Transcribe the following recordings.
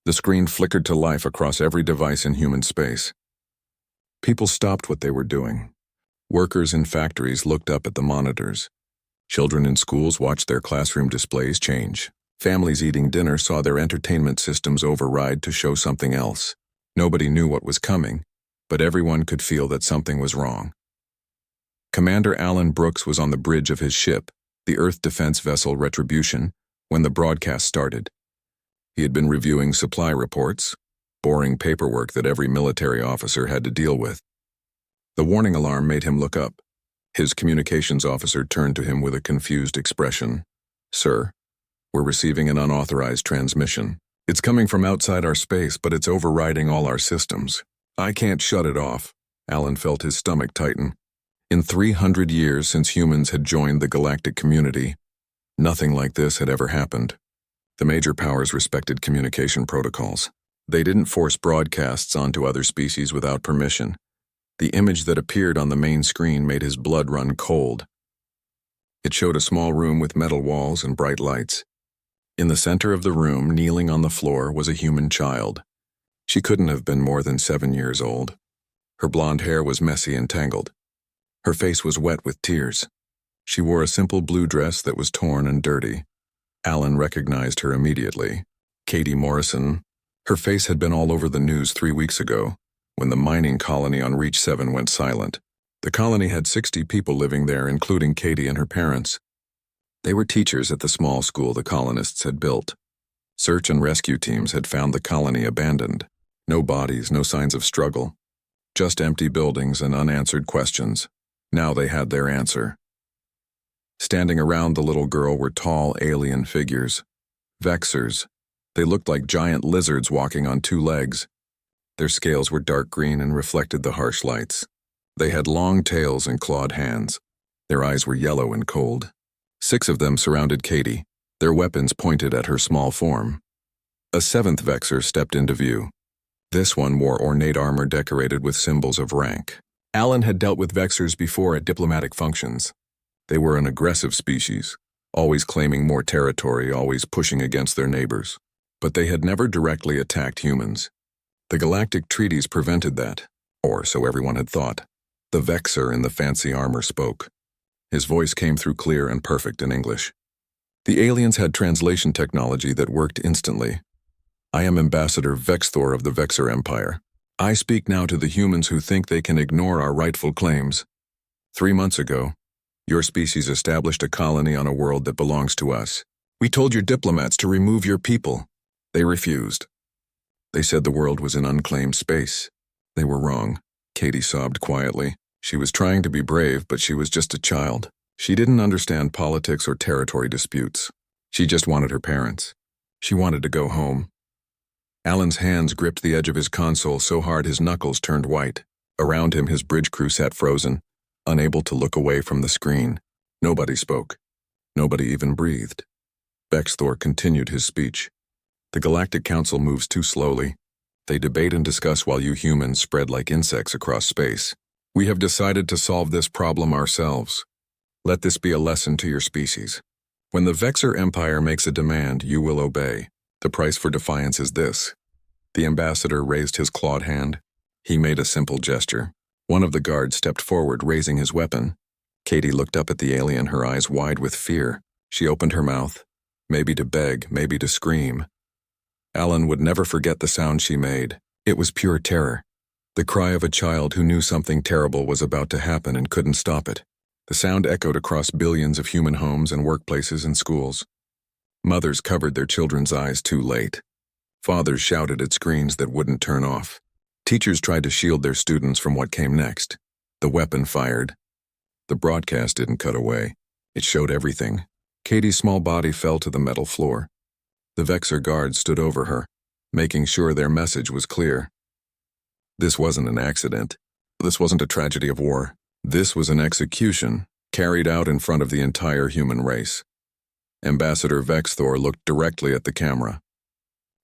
The screen flickered to life across every device in human space. People stopped what they were doing. Workers in factories looked up at the monitors. Children in schools watched their classroom displays change. Families eating dinner saw their entertainment systems override to show something else. Nobody knew what was coming, but everyone could feel that something was wrong. Commander Alan Brooks was on the bridge of his ship, the Earth defense vessel Retribution, when the broadcast started. He had been reviewing supply reports, boring paperwork that every military officer had to deal with. The warning alarm made him look up. His communications officer turned to him with a confused expression. "Sir, we're receiving an unauthorized transmission. It's coming from outside our space, but it's overriding all our systems. I can't shut it off." Alan felt his stomach tighten. In 300 years since humans had joined the galactic community, nothing like this had ever happened. The major powers respected communication protocols. They didn't force broadcasts onto other species without permission. The image that appeared on the main screen made his blood run cold. It showed a small room with metal walls and bright lights. In the center of the room, kneeling on the floor, was a human child. She couldn't have been more than 7 years old. Her blonde hair was messy and tangled. Her face was wet with tears. She wore a simple blue dress that was torn and dirty. Alan recognized her immediately. Katie Morrison. Her face had been all over the news 3 weeks ago, when the mining colony on Reach 7 went silent. The colony had 60 people living there, including Katie and her parents. They were teachers at the small school the colonists had built. Search and rescue teams had found the colony abandoned. No bodies, no signs of struggle. Just empty buildings and unanswered questions. Now they had their answer. Standing around the little girl were tall alien figures. Vexors. They looked like giant lizards walking on 2 legs. Their scales were dark green and reflected the harsh lights. They had long tails and clawed hands. Their eyes were yellow and cold. 6 of them surrounded Katie, their weapons pointed at her small form. A 7th Vexor stepped into view. This one wore ornate armor decorated with symbols of rank. Alan had dealt with Vexors before at diplomatic functions. They were an aggressive species, always claiming more territory, always pushing against their neighbors. But they had never directly attacked humans. The galactic treaties prevented that, or so everyone had thought. The Vexor in the fancy armor spoke. His voice came through clear and perfect in English. The aliens had translation technology that worked instantly. "I am Ambassador Vexor of the Vexor Empire. I speak now to the humans who think they can ignore our rightful claims. 3 months ago, your species established a colony on a world that belongs to us. We told your diplomats to remove your people. They refused. They said the world was in unclaimed space. They were wrong." Katie sobbed quietly. She was trying to be brave, but she was just a child. She didn't understand politics or territory disputes. She just wanted her parents. She wanted to go home. Alan's hands gripped the edge of his console so hard his knuckles turned white. Around him, his bridge crew sat frozen, unable to look away from the screen. Nobody spoke. Nobody even breathed. Vexor continued his speech. "The Galactic Council moves too slowly. They debate and discuss while you humans spread like insects across space. We have decided to solve this problem ourselves. Let this be a lesson to your species. When the Vexor Empire makes a demand, you will obey. The price for defiance is this." The ambassador raised his clawed hand. He made a simple gesture. One of the guards stepped forward, raising his weapon. Katie looked up at the alien, her eyes wide with fear. She opened her mouth, maybe to beg, maybe to scream. Alan would never forget the sound she made. It was pure terror. The cry of a child who knew something terrible was about to happen and couldn't stop it. The sound echoed across billions of human homes and workplaces and schools. Mothers covered their children's eyes too late. Fathers shouted at screens that wouldn't turn off. Teachers tried to shield their students from what came next. The weapon fired. The broadcast didn't cut away. It showed everything. Katie's small body fell to the metal floor. The Vexor guards stood over her, making sure their message was clear. This wasn't an accident. This wasn't a tragedy of war. This was an execution, carried out in front of the entire human race. Ambassador Vexor looked directly at the camera.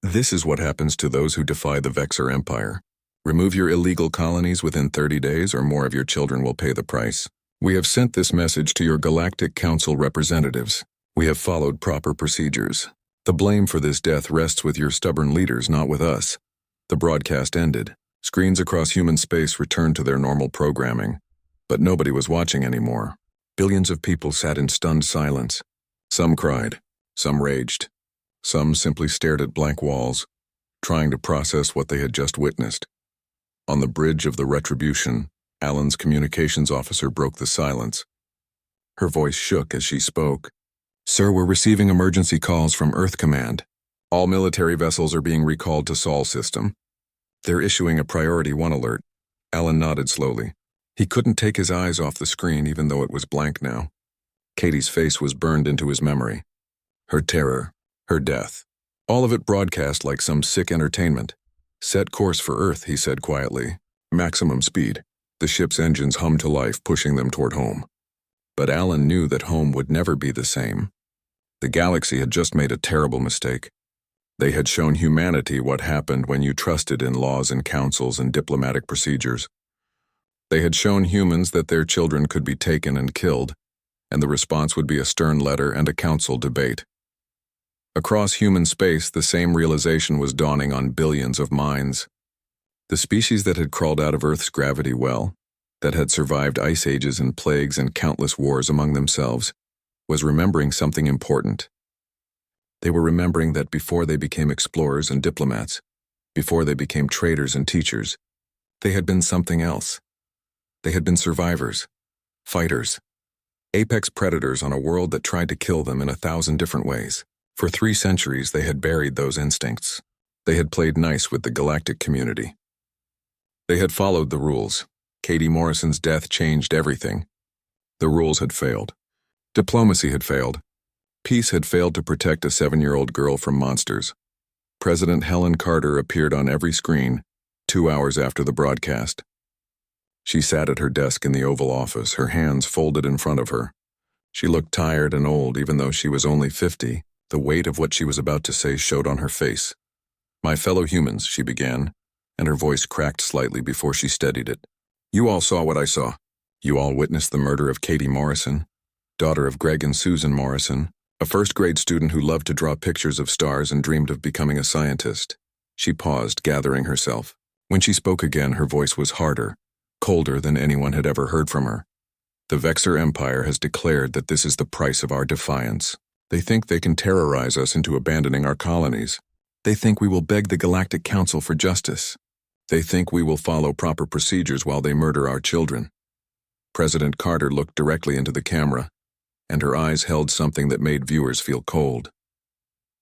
"This is what happens to those who defy the Vexor Empire. Remove your illegal colonies within 30 days or more of your children will pay the price. We have sent this message to your Galactic Council representatives. We have followed proper procedures. The blame for this death rests with your stubborn leaders, not with us. The broadcast ended. Screens across human space returned to their normal programming. But nobody was watching anymore. Billions of people sat in stunned silence. Some cried. Some raged. Some simply stared at blank walls, trying to process what they had just witnessed. On the bridge of the Retribution, Alan's communications officer broke the silence. Her voice shook as she spoke. "Sir, we're receiving emergency calls from Earth Command. All military vessels are being recalled to Sol system. They're issuing a Priority 1 alert." Alan nodded slowly. He couldn't take his eyes off the screen even though it was blank now. Katie's face was burned into his memory. Her terror, her death. All of it broadcast like some sick entertainment. "Set course for Earth," he said quietly. "Maximum speed." The ship's engines hummed to life, pushing them toward home. But Alan knew that home would never be the same. The galaxy had just made a terrible mistake. They had shown humanity what happened when you trusted in laws and councils and diplomatic procedures. They had shown humans that their children could be taken and killed, and the response would be a stern letter and a council debate. Across human space, the same realization was dawning on billions of minds. The species that had crawled out of Earth's gravity well, that had survived ice ages and plagues and countless wars among themselves, was remembering something important. They were remembering that before they became explorers and diplomats, before they became traders and teachers, they had been something else. They had been survivors, fighters, apex predators on a world that tried to kill them in 1,000 different ways. For 3 centuries, they had buried those instincts. They had played nice with the galactic community. They had followed the rules. Katie Morrison's death changed everything. The rules had failed. Diplomacy had failed. Peace had failed to protect a 7-year-old girl from monsters. President Helen Carter appeared on every screen 2 hours after the broadcast. She sat at her desk in the Oval Office, her hands folded in front of her. She looked tired and old, even though she was only 50. The weight of what she was about to say showed on her face. "My fellow humans," she began, and her voice cracked slightly before she steadied it. "You all saw what I saw. You all witnessed the murder of Katie Morrison, daughter of Greg and Susan Morrison, a first-grade student who loved to draw pictures of stars and dreamed of becoming a scientist." She paused, gathering herself. When she spoke again, her voice was harder, colder than anyone had ever heard from her. "The Vexor Empire has declared that this is the price of our defiance. They think they can terrorize us into abandoning our colonies. They think we will beg the Galactic Council for justice. They think we will follow proper procedures while they murder our children." President Carter looked directly into the camera, and her eyes held something that made viewers feel cold.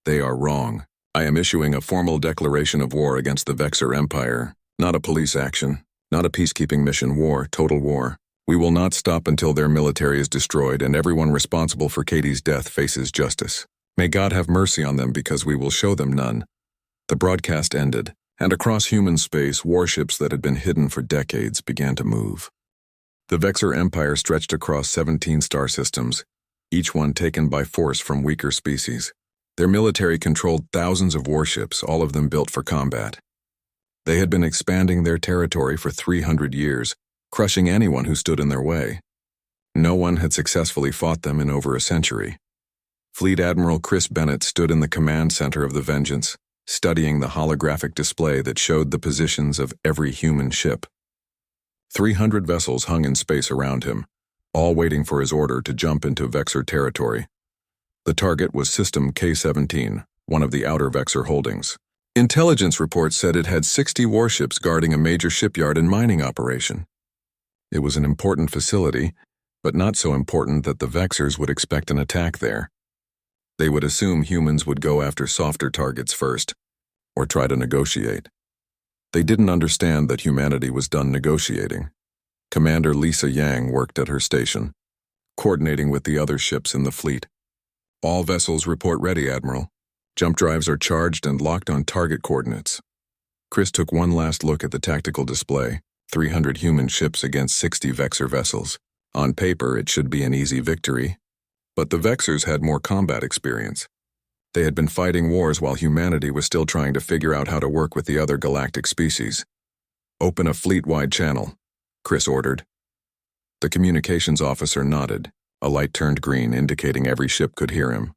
"They are wrong. I am issuing a formal declaration of war against the Vexor Empire. Not a police action, not a peacekeeping mission. War, total war. We will not stop until their military is destroyed and everyone responsible for Katie's death faces justice. May God have mercy on them because we will show them none." The broadcast ended, and across human space, warships that had been hidden for decades began to move. The Vexor Empire stretched across 17 star systems, each one taken by force from weaker species. Their military controlled thousands of warships, all of them built for combat. They had been expanding their territory for 300 years, crushing anyone who stood in their way. No one had successfully fought them in over a century. Fleet Admiral Chris Bennett stood in the command center of the Vengeance, studying the holographic display that showed the positions of every human ship. 300 vessels hung in space around him, all waiting for his order to jump into Vexor territory. The target was System K17, one of the outer Vexor holdings. Intelligence reports said it had 60 warships guarding a major shipyard and mining operation. It was an important facility, but not so important that the Vexors would expect an attack there. They would assume humans would go after softer targets first, or try to negotiate. They didn't understand that humanity was done negotiating. Commander Lisa Yang worked at her station, coordinating with the other ships in the fleet. "All vessels report ready, Admiral. Jump drives are charged and locked on target coordinates." Chris took one last look at the tactical display, 300 human ships against 60 Vexor vessels. On paper, it should be an easy victory. But the Vexors had more combat experience. They had been fighting wars while humanity was still trying to figure out how to work with the other galactic species. "Open a fleet-wide channel," Chris ordered. The communications officer nodded. A light turned green, indicating every ship could hear him.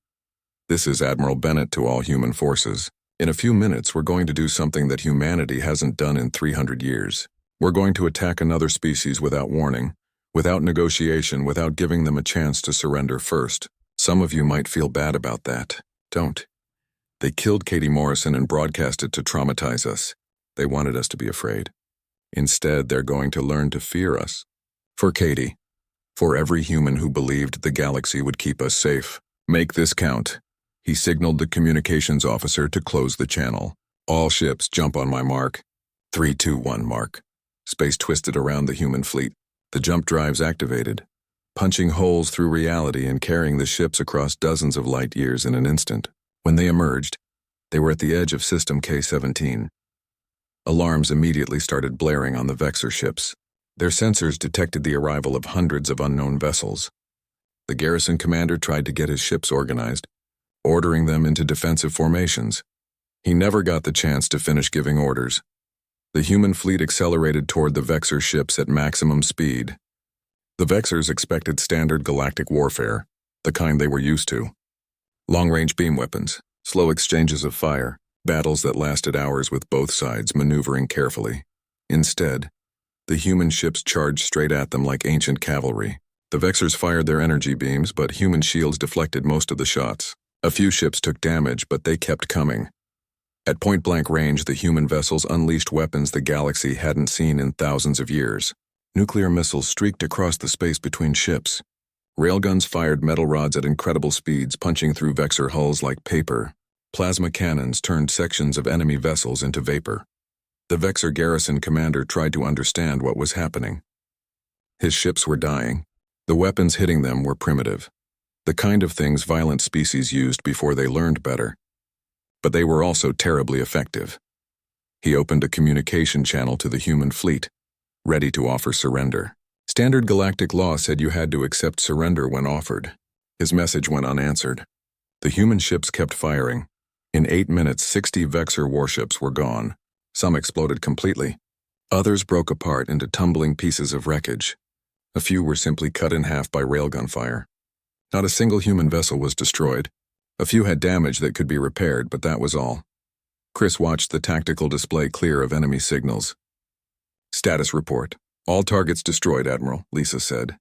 This is Admiral Bennett to all human forces. In a few minutes, we're going to do something that humanity hasn't done in 300 years. We're going to attack another species without warning, without negotiation, without giving them a chance to surrender first. Some of you might feel bad about that. Don't. They killed Katie Morrison and broadcast it to traumatize us. They wanted us to be afraid. Instead, they're going to learn to fear us. For Katie. For every human who believed the galaxy would keep us safe. Make this count. He signaled the communications officer to close the channel. All ships jump on my mark. 3, 2, 1 mark. Space twisted around the human fleet. The jump drives activated, punching holes through reality and carrying the ships across dozens of light years in an instant. When they emerged, they were at the edge of System K17. Alarms immediately started blaring on the Vexor ships. Their sensors detected the arrival of hundreds of unknown vessels. The garrison commander tried to get his ships organized, ordering them into defensive formations. He never got the chance to finish giving orders. The human fleet accelerated toward the Vexor ships at maximum speed. The Vexors expected standard galactic warfare, the kind they were used to. Long-range beam weapons, slow exchanges of fire, battles that lasted hours with both sides maneuvering carefully. Instead, the human ships charged straight at them like ancient cavalry. The Vexors fired their energy beams, but human shields deflected most of the shots. A few ships took damage, but they kept coming. At point-blank range, the human vessels unleashed weapons the galaxy hadn't seen in thousands of years. Nuclear missiles streaked across the space between ships. Railguns fired metal rods at incredible speeds, punching through Vexor hulls like paper. Plasma cannons turned sections of enemy vessels into vapor. The Vexor garrison commander tried to understand what was happening. His ships were dying. The weapons hitting them were primitive, the kind of things violent species used before they learned better. But they were also terribly effective. He opened a communication channel to the human fleet, ready to offer surrender. Standard galactic law said you had to accept surrender when offered. His message went unanswered. The human ships kept firing. In 8 minutes, 60 Vexor warships were gone. Some exploded completely. Others broke apart into tumbling pieces of wreckage. A few were simply cut in half by railgun fire. Not a single human vessel was destroyed. A few had damage that could be repaired, but that was all. Chris watched the tactical display clear of enemy signals. Status report. All targets destroyed, Admiral, Lisa said.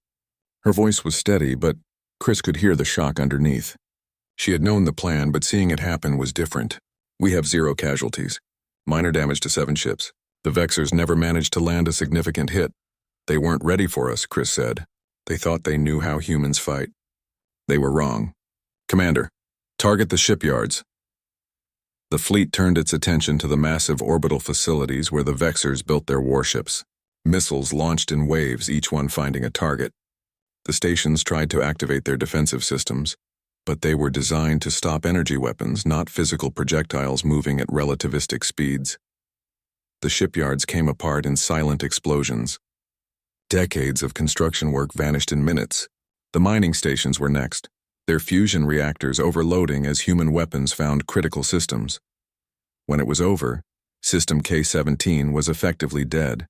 Her voice was steady, but Chris could hear the shock underneath. She had known the plan, but seeing it happen was different. We have 0 casualties. Minor damage to 7 ships. The Vexors never managed to land a significant hit. They weren't ready for us, Chris said. They thought they knew how humans fight. They were wrong. Commander, target the shipyards. The fleet turned its attention to the massive orbital facilities where the Vexors built their warships. Missiles launched in waves, each one finding a target. The stations tried to activate their defensive systems, but they were designed to stop energy weapons, not physical projectiles moving at relativistic speeds. The shipyards came apart in silent explosions. Decades of construction work vanished in minutes. The mining stations were next, their fusion reactors overloading as human weapons found critical systems. When it was over, System K17 was effectively dead.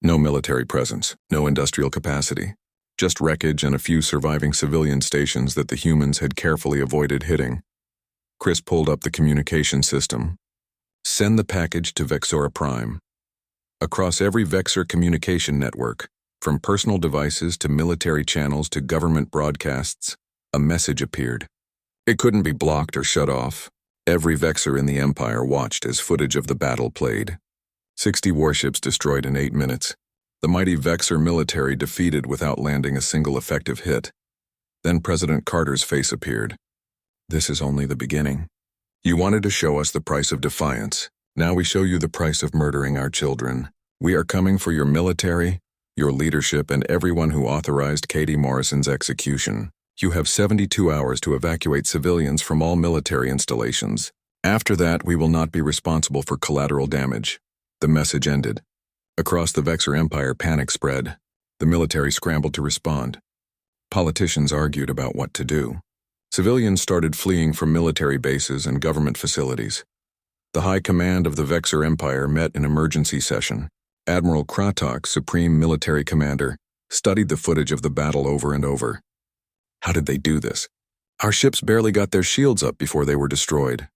No military presence, no industrial capacity, just wreckage and a few surviving civilian stations that the humans had carefully avoided hitting. Chris pulled up the communication system. Send the package to Vexora Prime. Across every Vexor communication network, from personal devices to military channels to government broadcasts, a message appeared. It couldn't be blocked or shut off. Every Vexor in the Empire watched as footage of the battle played. 60 warships destroyed in 8 minutes. The mighty Vexor military defeated without landing a single effective hit. Then President Carter's face appeared. This is only the beginning. You wanted to show us the price of defiance. Now we show you the price of murdering our children. We are coming for your military, your leadership, and everyone who authorized Katie Morrison's execution. You have 72 hours to evacuate civilians from all military installations. After that, we will not be responsible for collateral damage. The message ended. Across the Vexor Empire, panic spread. The military scrambled to respond. Politicians argued about what to do. Civilians started fleeing from military bases and government facilities. The high command of the Vexor Empire met in emergency session. Admiral Kratok, Supreme Military Commander, studied the footage of the battle over and over. How did they do this? Our ships barely got their shields up before they were destroyed.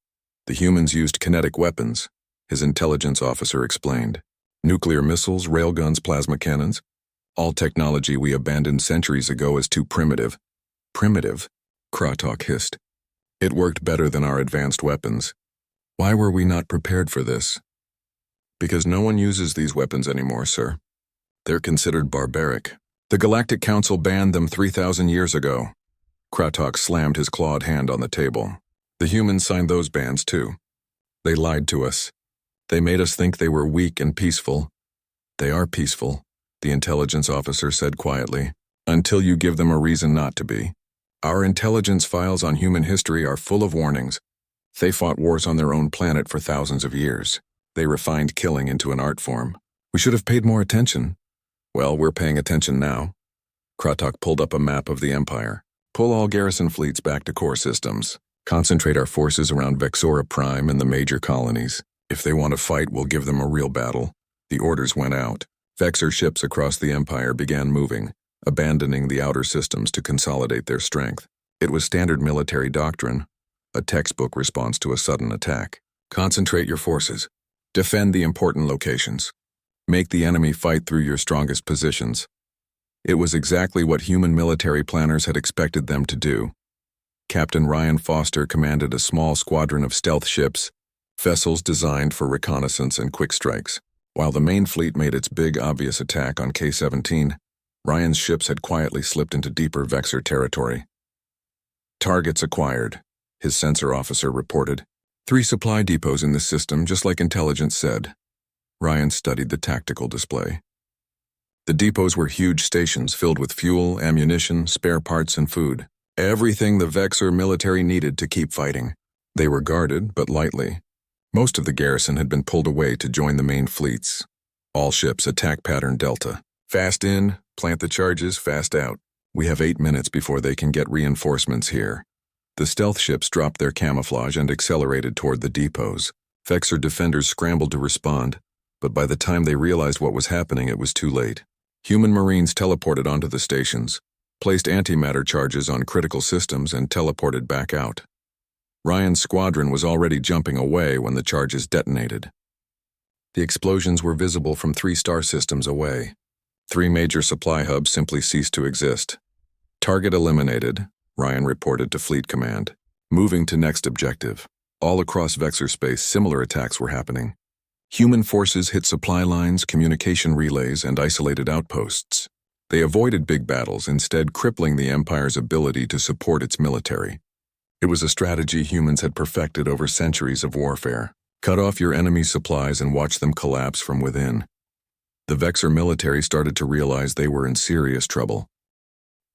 The humans used kinetic weapons, his intelligence officer explained. Nuclear missiles, railguns, plasma cannons. All technology we abandoned centuries ago as too primitive. Primitive? Kratok hissed. It worked better than our advanced weapons. Why were we not prepared for this? Because no one uses these weapons anymore, sir. They're considered barbaric. The Galactic Council banned them 3,000 years ago. Kratok slammed his clawed hand on the table. The humans signed those bans too. They lied to us. They made us think they were weak and peaceful. They are peaceful, the intelligence officer said quietly, until you give them a reason not to be. Our intelligence files on human history are full of warnings. They fought wars on their own planet for thousands of years. They refined killing into an art form. We should have paid more attention. Well, we're paying attention now. Kratok pulled up a map of the Empire. Pull all garrison fleets back to core systems. Concentrate our forces around Vexora Prime and the major colonies. If they want to fight, we'll give them a real battle. The orders went out. Vexor ships across the Empire began moving, abandoning the outer systems to consolidate their strength. It was standard military doctrine, a textbook response to a sudden attack. Concentrate your forces. Defend the important locations. Make the enemy fight through your strongest positions. It was exactly what human military planners had expected them to do. Captain Ryan Foster commanded a small squadron of stealth ships, vessels designed for reconnaissance and quick strikes. While the main fleet made its big, obvious attack on K17, Ryan's ships had quietly slipped into deeper Vexor territory. Targets acquired, his sensor officer reported. 3 supply depots in the system, just like intelligence said. Ryan studied the tactical display. The depots were huge stations filled with fuel, ammunition, spare parts, and food. Everything the Vexor military needed to keep fighting. They were guarded, but lightly. Most of the garrison had been pulled away to join the main fleets. All ships attack pattern Delta. Fast in, plant the charges, fast out. We have 8 minutes before they can get reinforcements here. The stealth ships dropped their camouflage and accelerated toward the depots. Vexor defenders scrambled to respond, but by the time they realized what was happening, it was too late. Human Marines teleported onto the stations, placed antimatter charges on critical systems, and teleported back out. Ryan's squadron was already jumping away when the charges detonated. The explosions were visible from 3 star systems away. 3 major supply hubs simply ceased to exist. Target eliminated, Ryan reported to Fleet Command. Moving to next objective. All across Vexor space, similar attacks were happening. Human forces hit supply lines, communication relays, and isolated outposts. They avoided big battles, instead crippling the Empire's ability to support its military. It was a strategy humans had perfected over centuries of warfare. Cut off your enemy's supplies and watch them collapse from within. The Vexor military started to realize they were in serious trouble.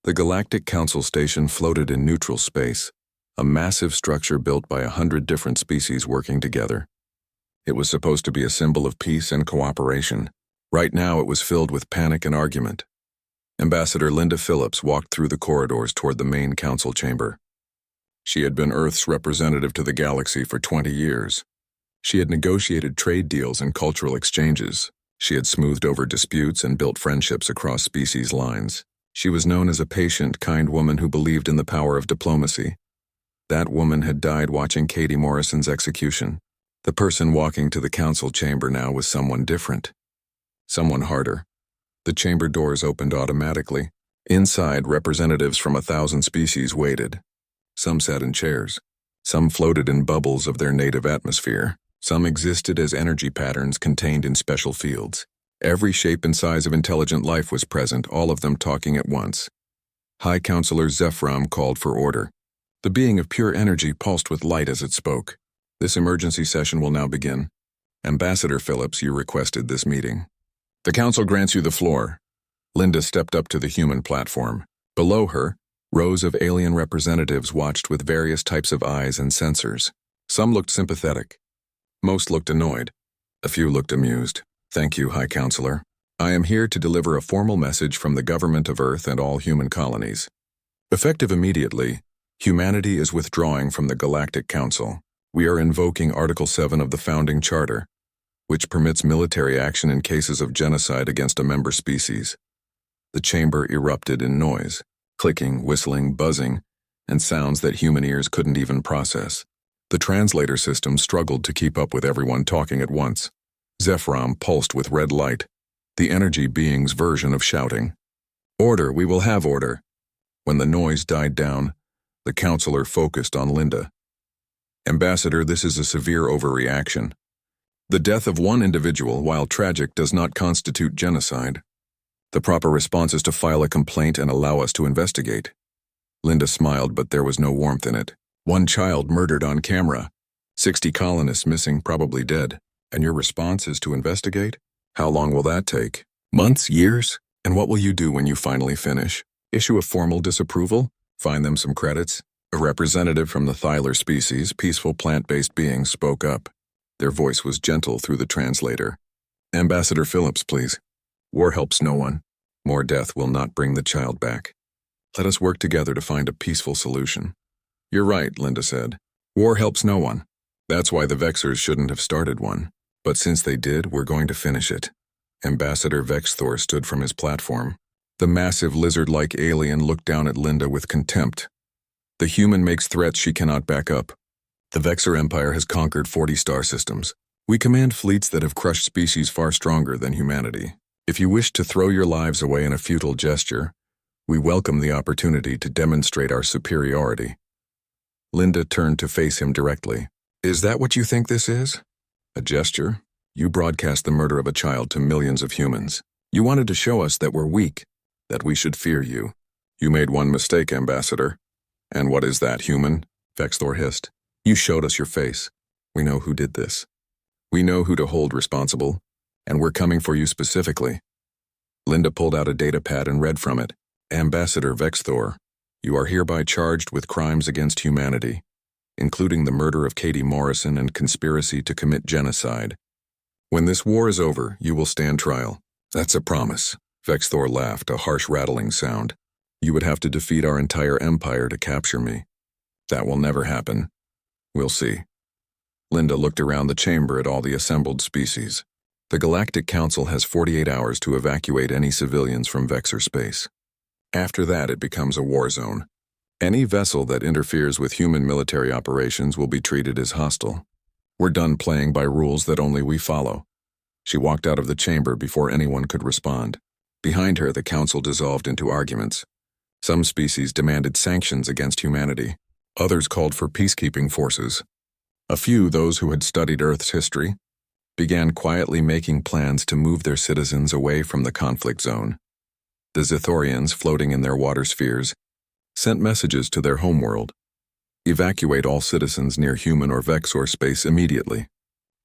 The Galactic Council station floated in neutral space, a massive structure built by 100 different species working together. It was supposed to be a symbol of peace and cooperation. Right now it was filled with panic and argument. Ambassador Linda Phillips walked through the corridors toward the main council chamber. She had been Earth's representative to the galaxy for 20 years. She had negotiated trade deals and cultural exchanges. She had smoothed over disputes and built friendships across species lines. She was known as a patient, kind woman who believed in the power of diplomacy. That woman had died watching Katie Morrison's execution. The person walking to the council chamber now was someone different. Someone harder. The chamber doors opened automatically. Inside, representatives from 1,000 species waited. Some sat in chairs. Some floated in bubbles of their native atmosphere. Some existed as energy patterns contained in special fields. Every shape and size of intelligent life was present, all of them talking at once. High Counselor Zephram called for order. The being of pure energy pulsed with light as it spoke. This emergency session will now begin. Ambassador Phillips, you requested this meeting. The council grants you the floor. Linda stepped up to the human platform. Below her, rows of alien representatives watched with various types of eyes and sensors. Some looked sympathetic. Most looked annoyed. A few looked amused. Thank you, High Counselor. I am here to deliver a formal message from the government of Earth and all human colonies. Effective immediately, humanity is withdrawing from the Galactic Council. We are invoking Article 7 of the Founding Charter, which permits military action in cases of genocide against a member species. The chamber erupted in noise. Clicking, whistling, buzzing. and sounds that human ears couldn't even process. The translator system struggled to keep up with everyone talking at once. Zephyrom pulsed with red light, the energy being's version of shouting. "Order, we will have order." When the noise died down, the counselor focused on Linda. "Ambassador, this is a severe overreaction. The death of one individual, while tragic, does not constitute genocide. The proper response is to file a complaint and allow us to investigate." Linda smiled, but there was no warmth in it. "One child murdered on camera. 60 colonists missing, probably dead. And your response is to investigate? How long will that take? Months? Years? And what will you do when you finally finish? Issue a formal disapproval? Find them some credits?" A representative from the Thyler species, peaceful plant-based beings, spoke up. Their voice was gentle through the translator. "Ambassador Phillips, please. War helps no one. More death will not bring the child back. Let us work together to find a peaceful solution." "You're right," Linda said. "War helps no one. That's why the Vexors shouldn't have started one. But since they did, we're going to finish it." Ambassador Vexor stood from his platform. The massive lizard-like alien looked down at Linda with contempt. "The human makes threats she cannot back up. The Vexor Empire has conquered 40 star systems. We command fleets that have crushed species far stronger than humanity. If you wish to throw your lives away in a futile gesture, we welcome the opportunity to demonstrate our superiority." Linda turned to face him directly. "Is that what you think this is? A gesture? You broadcast the murder of a child to millions of humans. You wanted to show us that we're weak, that we should fear you. You made one mistake, Ambassador." "And what is that, human?" Vexor hissed. "You showed us your face. We know who did this. We know who to hold responsible, and we're coming for you specifically." Linda pulled out a data pad and read from it. "Ambassador Vexor, you are hereby charged with crimes against humanity, including the murder of Katie Morrison and conspiracy to commit genocide. When this war is over, you will stand trial." "That's a promise." Vexor laughed, a harsh rattling sound. "You would have to defeat our entire empire to capture me. That will never happen. We'll see." Linda looked around the chamber at all the assembled species. The Galactic Council has 48 hours to evacuate any civilians from Vexor space. After that, it becomes a war zone. Any vessel that interferes with human military operations will be treated as hostile. We're done playing by rules that only we follow." She walked out of the chamber before anyone could respond. Behind her, the council dissolved into arguments. Some species demanded sanctions against humanity. Others called for peacekeeping forces. A few, those who had studied Earth's history, began quietly making plans to move their citizens away from the conflict zone. The Zithorians, floating in their water spheres, sent messages to their homeworld. Evacuate all citizens near human or Vexor space immediately.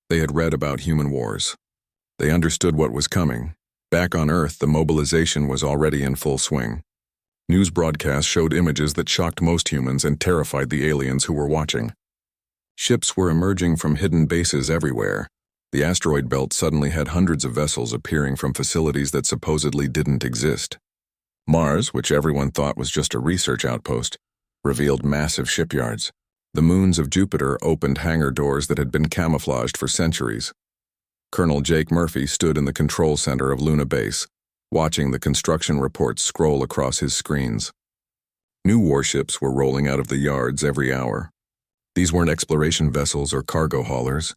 They had read about human wars. They understood what was coming. Back on Earth, the mobilization was already in full swing. News broadcasts showed images that shocked most humans and terrified the aliens who were watching. Ships were emerging from hidden bases everywhere. The asteroid belt suddenly had hundreds of vessels appearing from facilities that supposedly didn't exist. Mars, which everyone thought was just a research outpost, revealed massive shipyards. The moons of Jupiter opened hangar doors that had been camouflaged for centuries. Colonel Jake Murphy stood in the control center of Luna Base, watching the construction reports scroll across his screens. New warships were rolling out of the yards every hour. These weren't exploration vessels or cargo haulers.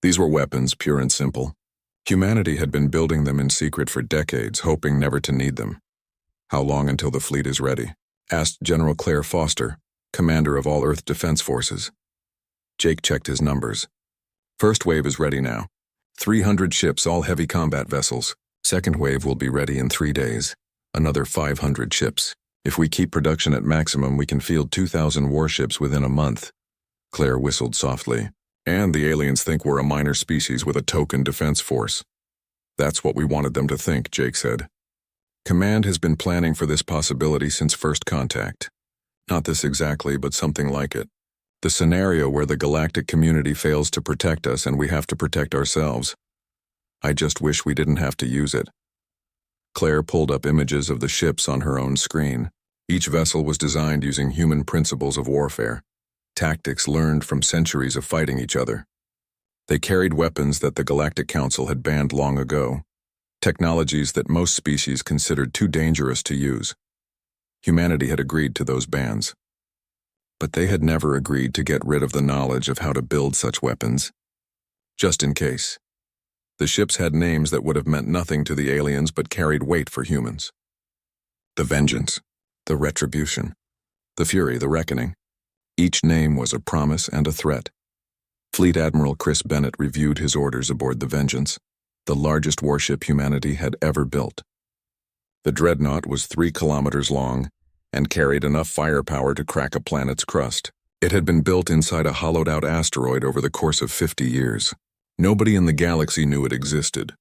These were weapons, pure and simple. Humanity had been building them in secret for decades, hoping never to need them. "How long until the fleet is ready?" asked General Claire Foster, commander of all Earth Defense Forces. Jake checked his numbers. "First wave is ready now. 300 ships, all heavy combat vessels. Second wave will be ready in 3 days. Another 500 ships. If we keep production at maximum, we can field 2,000 warships within a month." Claire whistled softly. "And the aliens think we're a minor species with a token defense force." "That's what we wanted them to think," Jake said. "Command has been planning for this possibility since first contact. Not this exactly, but something like it. The scenario where the galactic community fails to protect us and we have to protect ourselves. I just wish we didn't have to use it." Claire pulled up images of the ships on her own screen. Each vessel was designed using human principles of warfare, tactics learned from centuries of fighting each other. They carried weapons that the Galactic Council had banned long ago, technologies that most species considered too dangerous to use. Humanity had agreed to those bans. But they had never agreed to get rid of the knowledge of how to build such weapons. Just in case. The ships had names that would have meant nothing to the aliens but carried weight for humans. The Vengeance, the Retribution, the Fury, the Reckoning. Each name was a promise and a threat. Fleet Admiral Chris Bennett reviewed his orders aboard the Vengeance, the largest warship humanity had ever built. The dreadnought was 3 kilometers long and carried enough firepower to crack a planet's crust. It had been built inside a hollowed-out asteroid over the course of 50 years. Nobody in the galaxy knew it existed.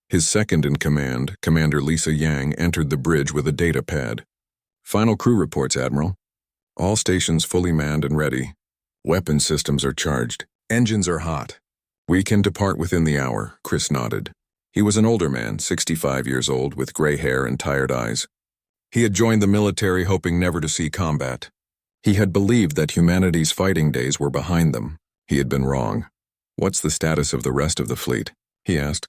His second-in-command, Commander Lisa Yang, entered the bridge with a data pad. "Final crew reports, Admiral. All stations fully manned and ready. Weapon systems are charged. Engines are hot. We can depart within the hour," Chris nodded. He was an older man, 65 years old, with gray hair and tired eyes. He had joined the military hoping never to see combat. He had believed that humanity's fighting days were behind them. He had been wrong. "What's the status of the rest of the fleet?" he asked.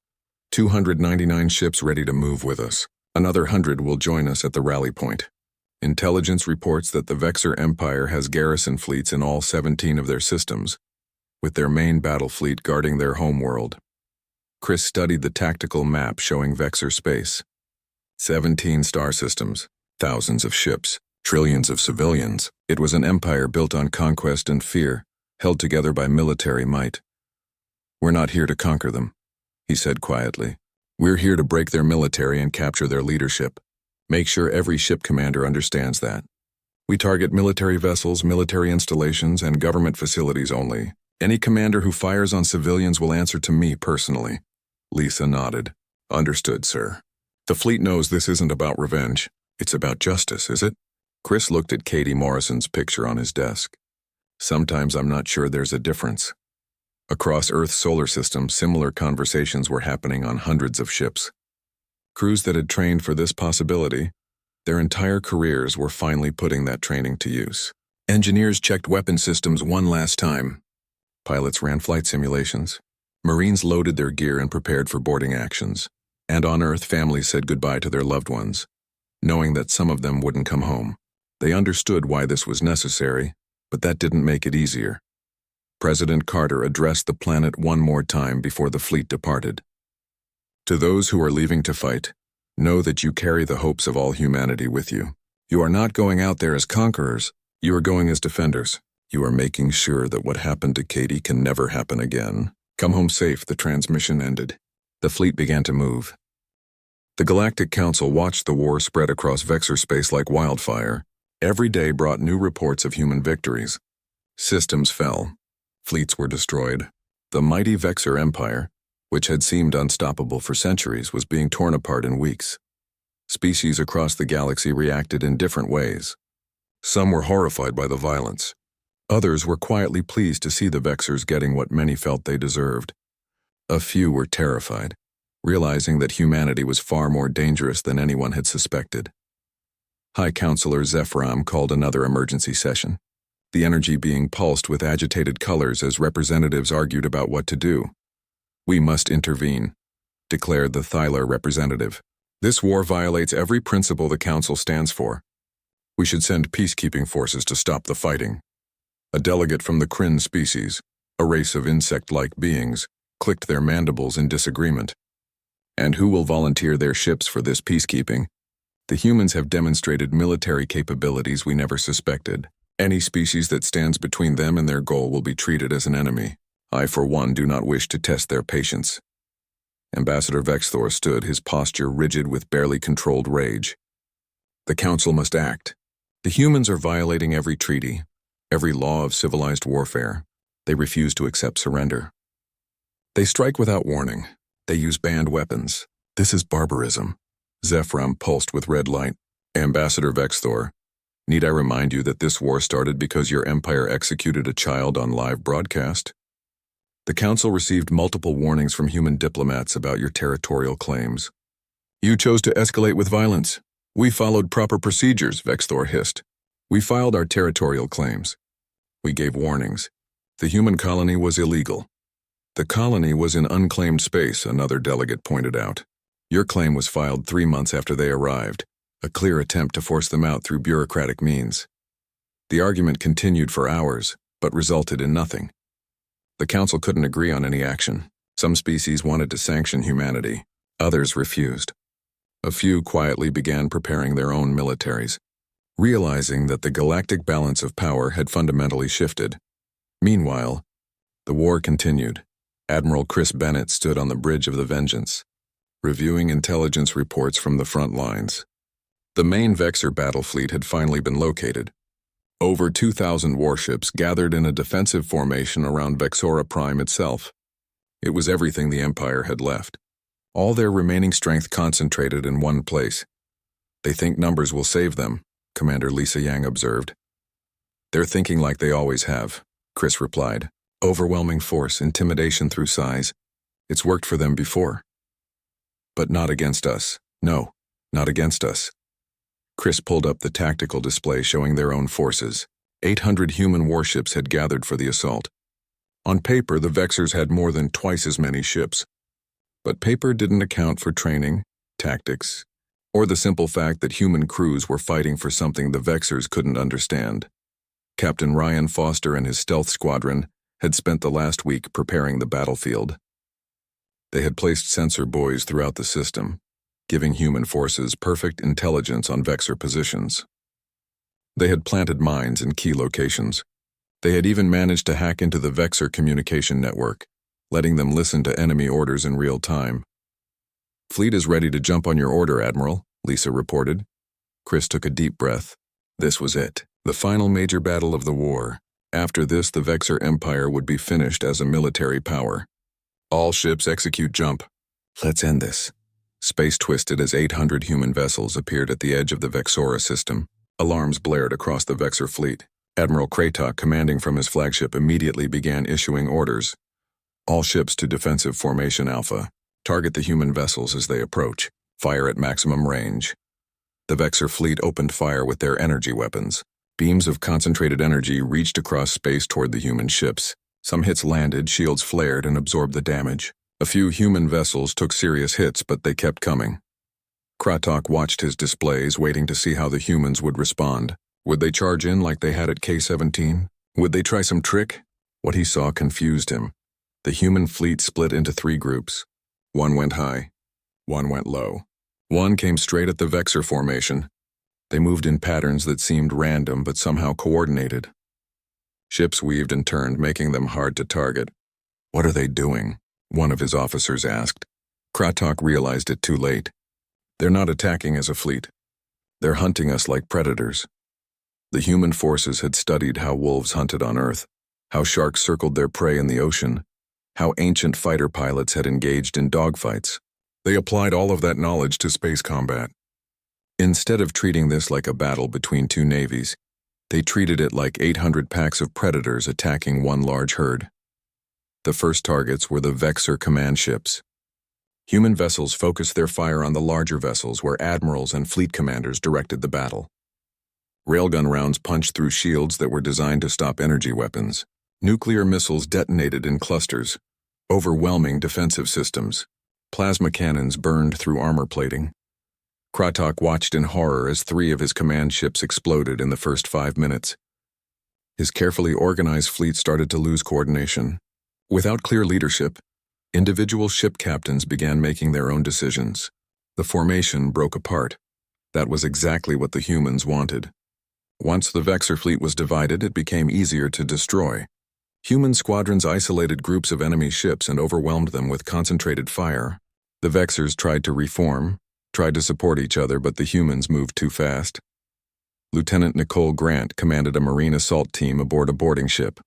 299 ships ready to move with us. Another 100 will join us at the rally point. Intelligence reports that the Vexor Empire has garrison fleets in all 17 of their systems, with their main battle fleet guarding their homeworld. Chris studied the tactical map showing Vexor space. 17 star systems, thousands of ships, trillions of civilians. It was an empire built on conquest and fear, held together by military might. "We're not here to conquer them," he said quietly. "We're here to break their military and capture their leadership. Make sure every ship commander understands that. We target military vessels, military installations, and government facilities only. Any commander who fires on civilians will answer to me personally." Lisa nodded. "Understood, sir. The fleet knows this isn't about revenge. It's about justice, is it?" Chris looked at Katie Morrison's picture on his desk. "Sometimes I'm not sure there's a difference." Across Earth's solar system, similar conversations were happening on hundreds of ships. Crews that had trained for this possibility, their entire careers were finally putting that training to use. Engineers checked weapon systems one last time. Pilots ran flight simulations. Marines loaded their gear and prepared for boarding actions. And on Earth, families said goodbye to their loved ones, knowing that some of them wouldn't come home. They understood why this was necessary, but that didn't make it easier. President Carter addressed the planet one more time before the fleet departed. "To those who are leaving to fight, know that you carry the hopes of all humanity with you. You are not going out there as conquerors, you are going as defenders. You are making sure that what happened to Katie can never happen again. Come home safe." The transmission ended. The fleet began to move. The Galactic Council watched the war spread across Vexor space like wildfire. Every day brought new reports of human victories. Systems fell. Fleets were destroyed. The mighty Vexor Empire, which had seemed unstoppable for centuries, was being torn apart in weeks. Species across the galaxy reacted in different ways. Some were horrified by the violence. Others were quietly pleased to see the Vexors getting what many felt they deserved. A few were terrified, realizing that humanity was far more dangerous than anyone had suspected. High Counselor Zephyram called another emergency session, the energy being pulsed with agitated colors as representatives argued about what to do. "We must intervene," declared the Thylar representative. "This war violates every principle the Council stands for. We should send peacekeeping forces to stop the fighting." A delegate from the Kryn species, a race of insect-like beings, clicked their mandibles in disagreement. "And who will volunteer their ships for this peacekeeping? The humans have demonstrated military capabilities we never suspected. Any species that stands between them and their goal will be treated as an enemy. I, for one, do not wish to test their patience." Ambassador Vexor stood, his posture rigid with barely controlled rage. "The Council must act. The humans are violating every treaty, every law of civilized warfare. They refuse to accept surrender. They strike without warning. They use banned weapons. This is barbarism." Zephyram pulsed with red light. "Ambassador Vexor, need I remind you that this war started because your empire executed a child on live broadcast? The Council received multiple warnings from human diplomats about your territorial claims. You chose to escalate with violence. We followed proper procedures," Vexor hissed. "We filed our territorial claims. We gave warnings. The human colony was illegal." "The colony was in unclaimed space," another delegate pointed out. "Your claim was filed 3 months after they arrived, a clear attempt to force them out through bureaucratic means." The argument continued for hours, but resulted in nothing. The council couldn't agree on any action. Some species wanted to sanction humanity, others refused. A few quietly began preparing their own militaries, realizing that the galactic balance of power had fundamentally shifted. Meanwhile, the war continued. Admiral Chris Bennett stood on the bridge of the Vengeance, reviewing intelligence reports from the front lines. The main Vexor battle fleet had finally been located. Over 2,000 warships gathered in a defensive formation around Vexora Prime itself. It was everything the Empire had left. All their remaining strength concentrated in one place. They think numbers will save them, Commander Lisa Yang observed. They're thinking like they always have, Chris replied. Overwhelming force, intimidation through size. It's worked for them before. But not against us. No, not against us. Chris pulled up the tactical display showing their own forces. 800 human warships had gathered for the assault. On paper, the Vexors had more than twice as many ships. But paper didn't account for training, tactics, or the simple fact that human crews were fighting for something the Vexors couldn't understand. Captain Ryan Foster and his stealth squadron had spent the last week preparing the battlefield. They had placed sensor buoys throughout the system, giving human forces perfect intelligence on Vexor positions. They had planted mines in key locations. They had even managed to hack into the Vexor communication network, letting them listen to enemy orders in real time. Fleet is ready to jump on your order, Admiral, Lisa reported. Chris took a deep breath. This was it, the final major battle of the war. After this, the Vexor Empire would be finished as a military power. All ships execute jump. Let's end this. Space twisted as 800 human vessels appeared at the edge of the Vexora system. Alarms blared across the Vexor fleet. Admiral Kratok, commanding from his flagship, immediately began issuing orders. All ships to defensive formation Alpha. Target the human vessels as they approach. Fire at maximum range. The Vexor fleet opened fire with their energy weapons. Beams of concentrated energy reached across space toward the human ships. Some hits landed, shields flared and absorbed the damage. A few human vessels took serious hits, but they kept coming. Kratok watched his displays, waiting to see how the humans would respond. Would they charge in like they had at K17? Would they try some trick? What he saw confused him. The human fleet split into 3 groups. One went high. One went low. One came straight at the Vexor formation. They moved in patterns that seemed random but somehow coordinated. Ships weaved and turned, making them hard to target. What are they doing? One of his officers asked. Kratok realized it too late. They're not attacking as a fleet. They're hunting us like predators. The human forces had studied how wolves hunted on Earth, how sharks circled their prey in the ocean, how ancient fighter pilots had engaged in dogfights. They applied all of that knowledge to space combat. Instead of treating this like a battle between 2 navies, they treated it like 800 packs of predators attacking one large herd. The first targets were the Vexor command ships. Human vessels focused their fire on the larger vessels where admirals and fleet commanders directed the battle. Railgun rounds punched through shields that were designed to stop energy weapons. Nuclear missiles detonated in clusters, overwhelming defensive systems. Plasma cannons burned through armor plating. Kratok watched in horror as 3 of his command ships exploded in the first 5 minutes. His carefully organized fleet started to lose coordination. Without clear leadership, individual ship captains began making their own decisions. The formation broke apart. That was exactly what the humans wanted. Once the Vexor fleet was divided, it became easier to destroy. Human squadrons isolated groups of enemy ships and overwhelmed them with concentrated fire. The Vexors tried to reform, tried to support each other, but the humans moved too fast. Lieutenant Nicole Grant commanded a Marine assault team aboard a boarding ship.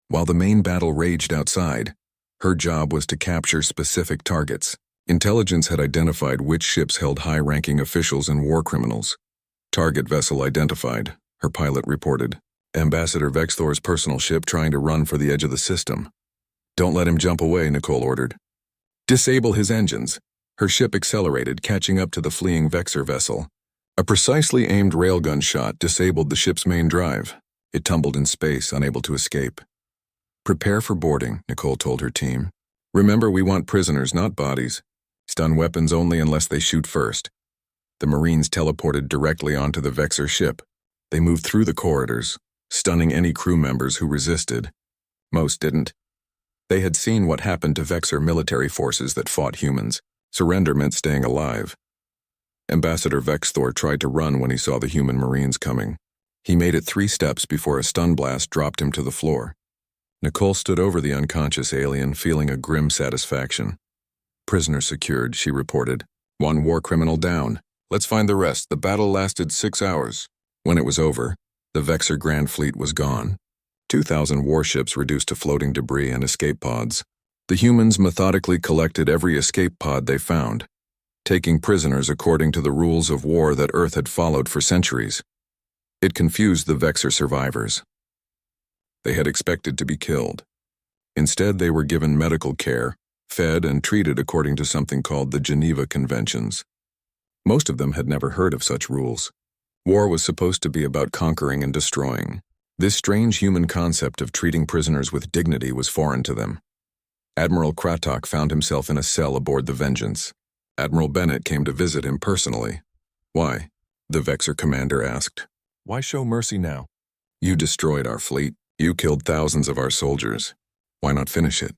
While the main battle raged outside, her job was to capture specific targets. Intelligence had identified which ships held high-ranking officials and war criminals. Target vessel identified, her pilot reported. Ambassador Vexor's personal ship trying to run for the edge of the system. Don't let him jump away, Nicole ordered. Disable his engines. Her ship accelerated, catching up to the fleeing Vexor vessel. A precisely aimed railgun shot disabled the ship's main drive. It tumbled in space, unable to escape. Prepare for boarding, Nicole told her team. Remember, we want prisoners, not bodies. Stun weapons only unless they shoot first. The Marines teleported directly onto the Vexor ship. They moved through the corridors, stunning any crew members who resisted. Most didn't. They had seen what happened to Vexor military forces that fought humans. Surrender meant staying alive. Ambassador Vexor tried to run when he saw the human Marines coming. He made it 3 steps before a stun blast dropped him to the floor. Nicole stood over the unconscious alien, feeling a grim satisfaction. "Prisoner secured," she reported. "1 war criminal down. Let's find the rest. The battle lasted 6 hours. When it was over, the Vexor Grand Fleet was gone. 2,000 warships reduced to floating debris and escape pods. The humans methodically collected every escape pod they found, taking prisoners according to the rules of war that Earth had followed for centuries. It confused the Vexor survivors. They had expected to be killed. Instead, they were given medical care, fed and treated according to something called the Geneva Conventions. Most of them had never heard of such rules. War was supposed to be about conquering and destroying. This strange human concept of treating prisoners with dignity was foreign to them. Admiral Kratok found himself in a cell aboard the Vengeance. Admiral Bennett came to visit him personally. "Why?" the Vexor commander asked. "Why show mercy now? You destroyed our fleet. You killed thousands of our soldiers. Why not finish it?"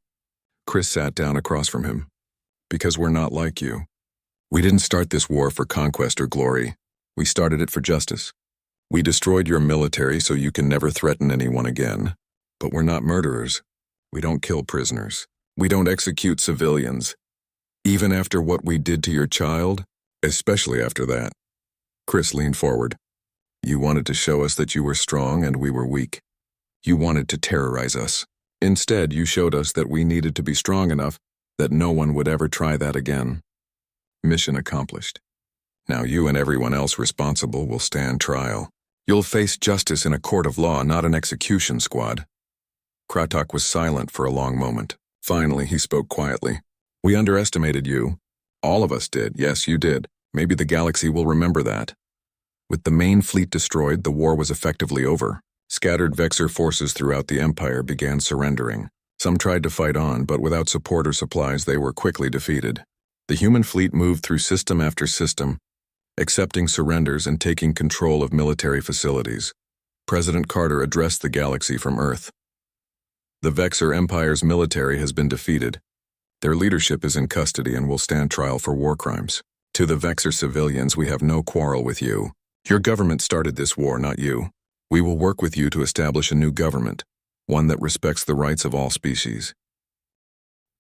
Chris sat down across from him. "Because we're not like you. We didn't start this war for conquest or glory. We started it for justice. We destroyed your military so you can never threaten anyone again. But we're not murderers. We don't kill prisoners. We don't execute civilians. Even after what we did to your child, especially after that." Chris leaned forward. "You wanted to show us that you were strong and we were weak. You wanted to terrorize us. Instead, you showed us that we needed to be strong enough that no one would ever try that again. Mission accomplished. Now you and everyone else responsible will stand trial. You'll face justice in a court of law, not an execution squad." Kratok was silent for a long moment. Finally, he spoke quietly. "We underestimated you. All of us did. Yes, you did. Maybe the galaxy will remember that." With the main fleet destroyed, the war was effectively over. Scattered Vexor forces throughout the Empire began surrendering. Some tried to fight on, but without support or supplies, they were quickly defeated. The human fleet moved through system after system, accepting surrenders and taking control of military facilities. President Carter addressed the galaxy from Earth. "The Vexor Empire's military has been defeated. Their leadership is in custody and will stand trial for war crimes. To the Vexor civilians, we have no quarrel with you. Your government started this war, not you. We will work with you to establish a new government, one that respects the rights of all species."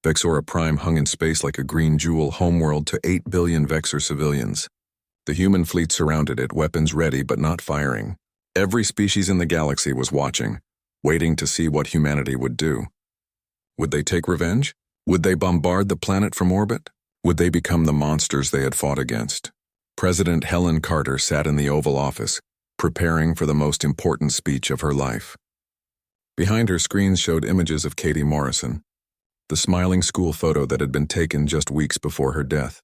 Vexora Prime hung in space like a green jewel homeworld to 8 billion Vexor civilians. The human fleet surrounded it, weapons ready but not firing. Every species in the galaxy was watching, waiting to see what humanity would do. Would they take revenge? Would they bombard the planet from orbit? Would they become the monsters they had fought against? President Helen Carter sat in the Oval Office, preparing for the most important speech of her life. Behind her, screens showed images of Katie Morrison, the smiling school photo that had been taken just weeks before her death.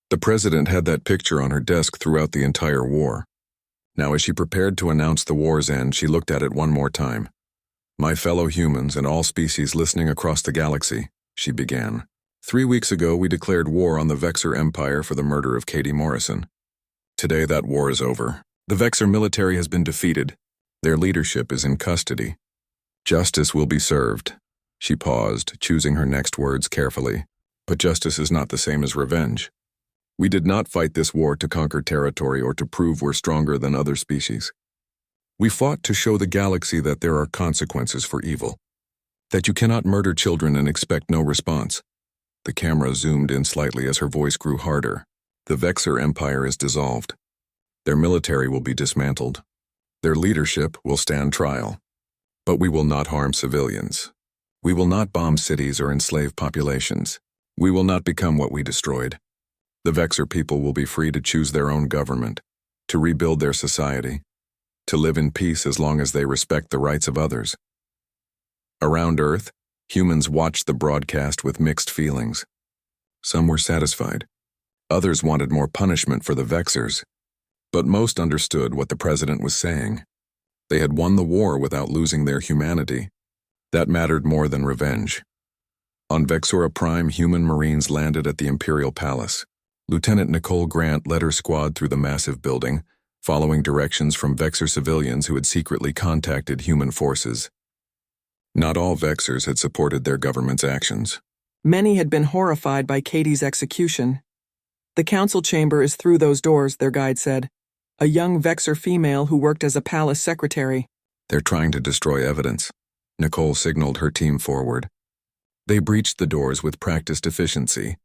The president had that picture on her desk throughout the entire war. Now, as she prepared to announce the war's end, she looked at it one more time. "My fellow humans and all species listening across the galaxy," she began. 3 weeks ago, we declared war on the Vexor Empire for the murder of Katie Morrison. Today, that war is over. The Vexor military has been defeated. Their leadership is in custody. Justice will be served." She paused, choosing her next words carefully. "But justice is not the same as revenge. We did not fight this war to conquer territory or to prove we're stronger than other species. We fought to show the galaxy that there are consequences for evil, that you cannot murder children and expect no response." The camera zoomed in slightly as her voice grew harder. "The Vexor Empire is dissolved. Their military will be dismantled. Their leadership will stand trial. But we will not harm civilians. We will not bomb cities or enslave populations. We will not become what we destroyed. The Vexor people will be free to choose their own government, to rebuild their society, to live in peace as long as they respect the rights of others." Around Earth, humans watched the broadcast with mixed feelings. Some were satisfied. Others wanted more punishment for the Vexors. But most understood what the president was saying. They had won the war without losing their humanity. That mattered more than revenge. On Vexora Prime, human Marines landed at the Imperial Palace. Lieutenant Nicole Grant led her squad through the massive building, following directions from Vexor civilians who had secretly contacted human forces. Not all Vexors had supported their government's actions. Many had been horrified by Katie's execution. "The council chamber is through those doors," their guide said. "A young Vexor female who worked as a palace secretary." "They're trying to destroy evidence." Nicole signaled her team forward. They breached the doors with practiced efficiency.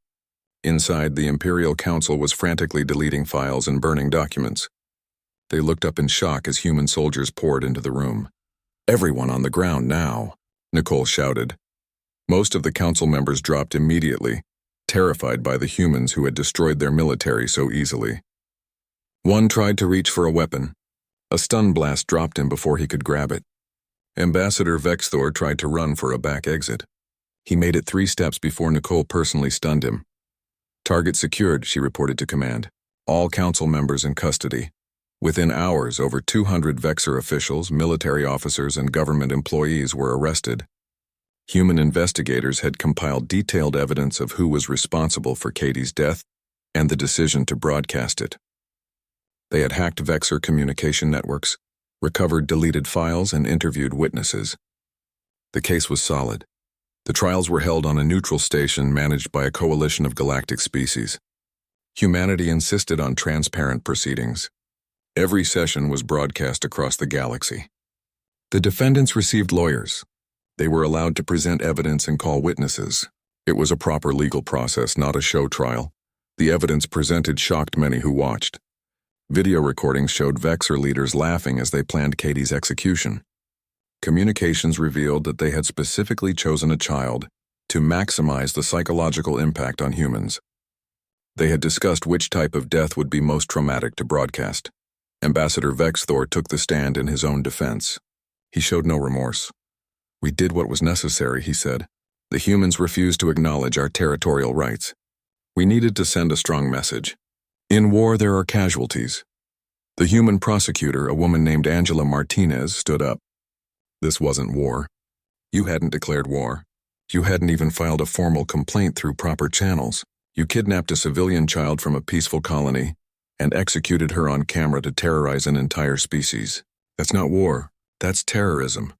Inside, the Imperial Council was frantically deleting files and burning documents. They looked up in shock as human soldiers poured into the room. "Everyone on the ground now," Nicole shouted. Most of the council members dropped immediately, terrified by the humans who had destroyed their military so easily. One tried to reach for a weapon. A stun blast dropped him before he could grab it. Ambassador Vexor tried to run for a back exit. He made it 3 steps before Nicole personally stunned him. "Target secured," she reported to command. "All council members in custody." Within hours, over 200 Vexor officials, military officers, and government employees were arrested. Human investigators had compiled detailed evidence of who was responsible for Katie's death and the decision to broadcast it. They had hacked Vexor communication networks, recovered deleted files, and interviewed witnesses. The case was solid. The trials were held on a neutral station managed by a coalition of galactic species. Humanity insisted on transparent proceedings. Every session was broadcast across the galaxy. The defendants received lawyers. They were allowed to present evidence and call witnesses. It was a proper legal process, not a show trial. The evidence presented shocked many who watched. Video recordings showed Vexor leaders laughing as they planned Katie's execution. Communications revealed that they had specifically chosen a child to maximize the psychological impact on humans. They had discussed which type of death would be most traumatic to broadcast. Ambassador Vexor took the stand in his own defense. He showed no remorse. "We did what was necessary," he said. "The humans refused to acknowledge our territorial rights. We needed to send a strong message. In war, there are casualties." The human prosecutor, a woman named Angela Martinez, stood up. "This wasn't war. You hadn't declared war. You hadn't even filed a formal complaint through proper channels. You kidnapped a civilian child from a peaceful colony and executed her on camera to terrorize an entire species. That's not war. That's terrorism."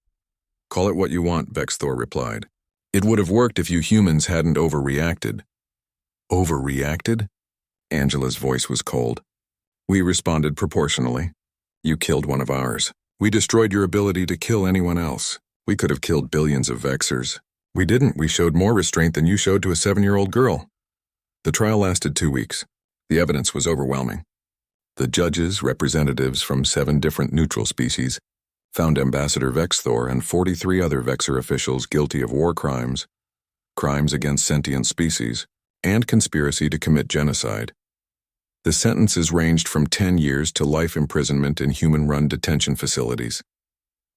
"Call it what you want," Vexor replied. "It would have worked if you humans hadn't overreacted." "Overreacted?" Angela's voice was cold. "We responded proportionally. You killed one of ours. We destroyed your ability to kill anyone else. We could have killed billions of Vexors. We didn't. We showed more restraint than you showed to a 7-year-old girl." The trial lasted 2 weeks. The evidence was overwhelming. The judges, representatives from 7 different neutral species, found Ambassador Vexor and 43 other Vexor officials guilty of war crimes, crimes against sentient species, and conspiracy to commit genocide. The sentences ranged from 10 years to life imprisonment in human-run detention facilities.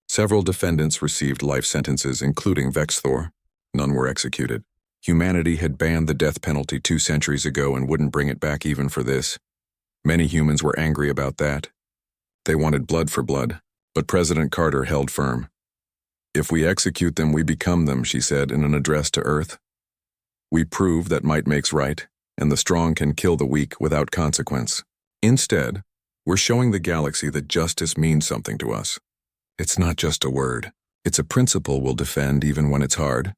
Several defendants received life sentences, including Vexor. None were executed. Humanity had banned the death penalty 2 centuries ago and wouldn't bring it back even for this. Many humans were angry about that. They wanted blood for blood, but President Carter held firm. "If we execute them, we become them," she said in an address to Earth. "We prove that might makes right, and the strong can kill the weak without consequence. Instead, we're showing the galaxy that justice means something to us. It's not just a word. It's a principle we'll defend even when it's hard."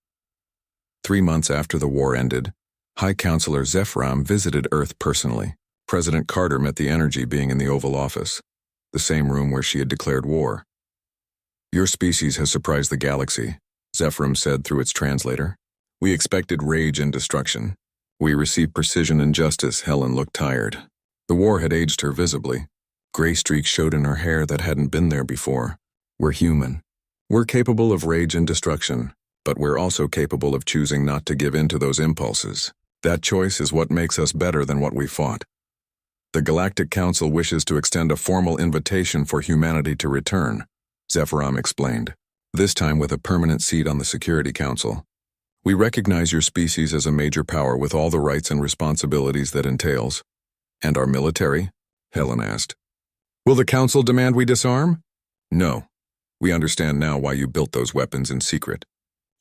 3 months after the war ended, High Counselor Zephram visited Earth personally. President Carter met the energy being in the Oval Office, the same room where she had declared war. "Your species has surprised the galaxy," Zephram said through its translator. "We expected rage and destruction. We received precision and justice." Helen looked tired. The war had aged her visibly. Gray streaks showed in her hair that hadn't been there before. "We're human. We're capable of rage and destruction, but we're also capable of choosing not to give in to those impulses. That choice is what makes us better than what we fought. The Galactic Council wishes to extend a formal invitation for humanity to return," Zephram explained, "this time with a permanent seat on the Security Council. We recognize your species as a major power with all the rights and responsibilities that entails." "And our military?" Helen asked. "Will the Council demand we disarm?" "No. We understand now why you built those weapons in secret.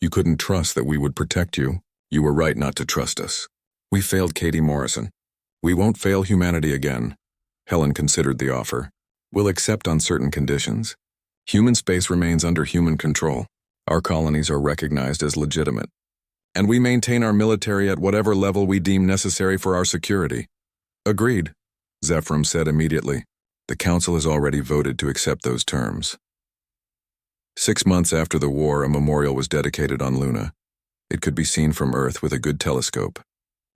You couldn't trust that we would protect you. You were right not to trust us. We failed Katie Morrison. We won't fail humanity again." Helen considered the offer. We'll accept on certain conditions. Human space remains under human control. Our colonies are recognized as legitimate. And we maintain our military at whatever level we deem necessary for our security. Agreed, Zephram said immediately. The council has already voted to accept those terms. 6 months after the war, a memorial was dedicated on Luna. It could be seen from Earth with a good telescope.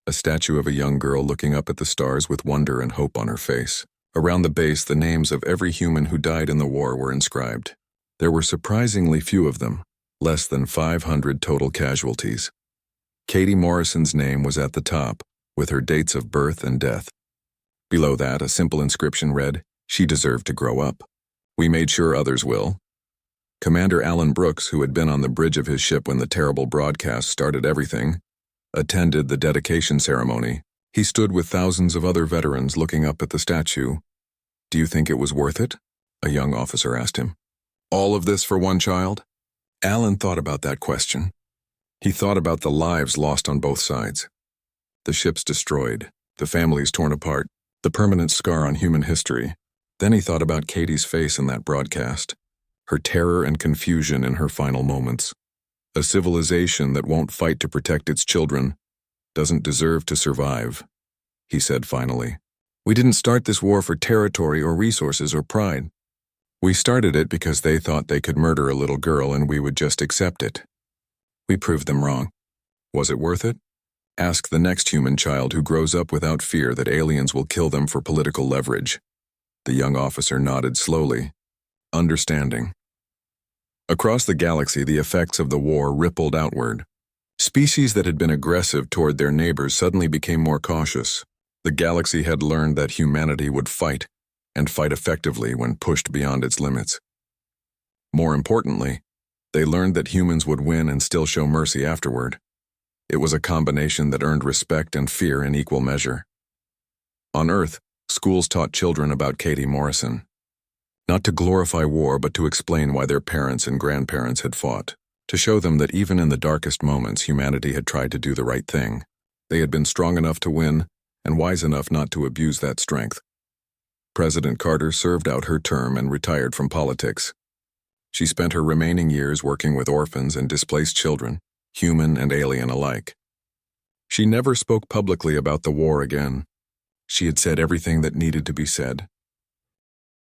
A statue of a young girl looking up at the stars with wonder and hope on her face. Around the base, the names of every human who died in the war were inscribed. There were surprisingly few of them, less than 500 total casualties. Katie Morrison's name was at the top, with her dates of birth and death. Below that, a simple inscription read, "She deserved to grow up. We made sure others will." Commander Alan Brooks, who had been on the bridge of his ship when the terrible broadcast started everything, attended the dedication ceremony. He stood with thousands of other veterans looking up at the statue. "Do you think it was worth it?" a young officer asked him. "All of this for one child?" Alan thought about that question. He thought about the lives lost on both sides. The ships destroyed, the families torn apart, the permanent scar on human history. Then he thought about Katie's face in that broadcast, her terror and confusion in her final moments. A civilization that won't fight to protect its children doesn't deserve to survive, he said finally. "We didn't start this war for territory or resources or pride. We started it because they thought they could murder a little girl and we would just accept it. We proved them wrong. Was it worth it? Ask the next human child who grows up without fear that aliens will kill them for political leverage." The young officer nodded slowly, understanding. Across the galaxy, the effects of the war rippled outward. Species that had been aggressive toward their neighbors suddenly became more cautious. The galaxy had learned that humanity would fight, and fight effectively when pushed beyond its limits. More importantly, they learned that humans would win and still show mercy afterward. It was a combination that earned respect and fear in equal measure. On Earth, schools taught children about Katie Morrison. Not to glorify war, but to explain why their parents and grandparents had fought. To show them that even in the darkest moments, humanity had tried to do the right thing. They had been strong enough to win, and wise enough not to abuse that strength. President Carter served out her term and retired from politics. She spent her remaining years working with orphans and displaced children, human and alien alike. She never spoke publicly about the war again. She had said everything that needed to be said.